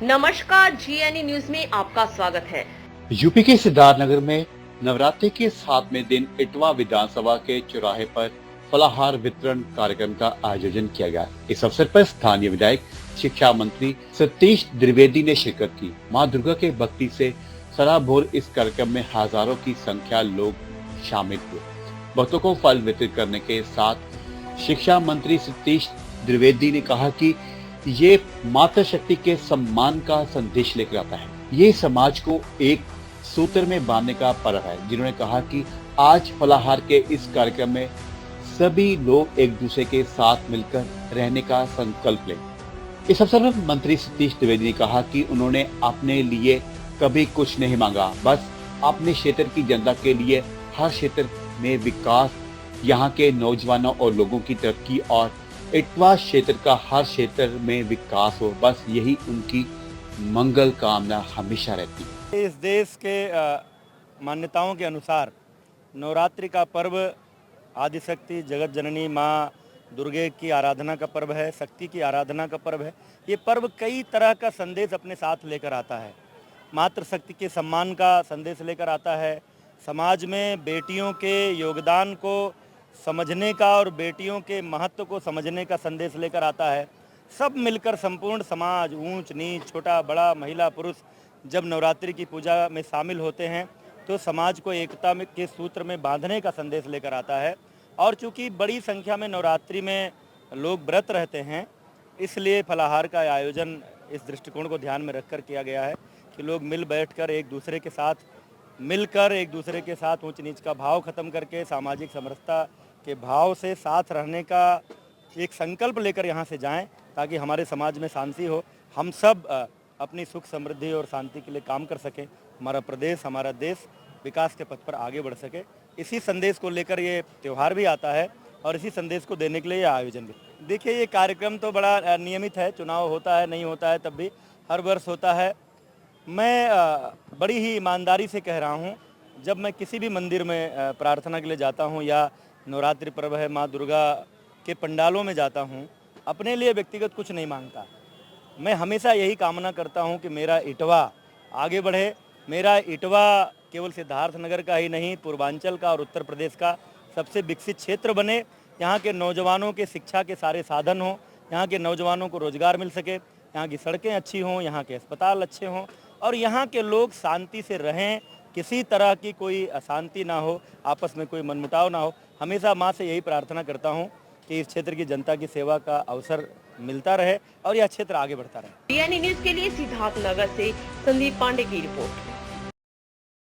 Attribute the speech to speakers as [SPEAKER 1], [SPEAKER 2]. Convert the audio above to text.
[SPEAKER 1] नमस्कार, GNE news में आपका स्वागत है।
[SPEAKER 2] यूपी के सिद्धार्थनगर में नवरात्रि के 7वें दिन इटवा विधानसभा के चौराहे पर फलाहार वितरण कार्यक्रम का आयोजन किया गया। इस अवसर पर स्थानीय विधायक शिक्षा मंत्री सतीश द्विवेदी ने शिरकत की। मां दुर्गा के भक्ति से सराबोर इस कार्यक्रम में हजारों की संख्या लोग शामिल हुए। भक्तों को फल वितरित करने के साथ शिक्षा मंत्री सतीश द्विवेदी ने कहा कि ये मातृ शक्ति के सम्मान का संदेश लेकर आता है। ये समाज को एक सूत्र में बांधने का पर्व है। जिन्होंने कहा कि आज फलाहार के इस कार्यक्रम में सभी लोग एक दूसरे के साथ मिलकर रहने का संकल्प लें। इस अवसर पर मंत्री सतीश द्विवेदी ने कहा कि उन्होंने अपने लिए कभी कुछ नहीं मांगा, बस अपने क्षेत्र की जनता के लिए हर क्षेत्र में विकास, यहाँ के नौजवानों और लोगों की तरक्की और इटवा क्षेत्र का हर क्षेत्र में विकास हो, बस यही उनकी मंगल कामना हमेशा रहती है।
[SPEAKER 3] इस देश के मान्यताओं के अनुसार नवरात्रि का पर्व आदिशक्ति जगत जननी माँ दुर्गे की आराधना का पर्व है, शक्ति की आराधना का पर्व है। ये पर्व कई तरह का संदेश अपने साथ लेकर आता है। मातृशक्ति के सम्मान का संदेश लेकर आता है, समाज में बेटियों के योगदान को समझने का और बेटियों के महत्व को समझने का संदेश लेकर आता है। सब मिलकर संपूर्ण समाज, ऊंच नीच, छोटा बड़ा, महिला पुरुष जब नवरात्रि की पूजा में शामिल होते हैं तो समाज को एकता में के सूत्र में बांधने का संदेश लेकर आता है। और चूंकि बड़ी संख्या में नवरात्रि में लोग व्रत रहते हैं, इसलिए फलाहार का आयोजन इस दृष्टिकोण को ध्यान में रखकर किया गया है कि लोग मिल बैठकर एक दूसरे के साथ ऊंच नीच का भाव खत्म करके सामाजिक समरसता के भाव से साथ रहने का एक संकल्प लेकर यहाँ से जाएं, ताकि हमारे समाज में शांति हो, हम सब अपनी सुख समृद्धि और शांति के लिए काम कर सकें, हमारा प्रदेश, हमारा देश विकास के पथ पर आगे बढ़ सके। इसी संदेश को लेकर ये त्यौहार भी आता है और इसी संदेश को देने के लिए ये आयोजन भी। देखिए, ये कार्यक्रम तो बड़ा नियमित है, चुनाव होता है नहीं होता है तब भी हर वर्ष होता है। मैं बड़ी ही ईमानदारी से कह रहा हूँ, जब मैं किसी भी मंदिर में प्रार्थना के लिए जाता हूँ या नवरात्रि पर्व है माँ दुर्गा के पंडालों में जाता हूँ, अपने लिए व्यक्तिगत कुछ नहीं मांगता। मैं हमेशा यही कामना करता हूँ कि मेरा इटवा आगे बढ़े, मेरा इटवा केवल सिद्धार्थनगर का ही नहीं, पूर्वांचल का और उत्तर प्रदेश का सबसे विकसित क्षेत्र बने। यहाँ के नौजवानों के शिक्षा के सारे साधन हों, यहाँ के नौजवानों को रोजगार मिल सके, यहाँ की सड़कें अच्छी हों, यहाँ के अस्पताल अच्छे हों और यहाँ के लोग शांति से रहें, किसी तरह की कोई अशांति ना हो, आपस में कोई मनमुटाव ना हो। हमेशा माँ से यही प्रार्थना करता हूँ कि इस क्षेत्र की जनता की सेवा का अवसर मिलता रहे और यह क्षेत्र आगे बढ़ता रहे।
[SPEAKER 1] जीएनई न्यूज के लिए सिद्धार्थनगर से संदीप पांडे की रिपोर्ट।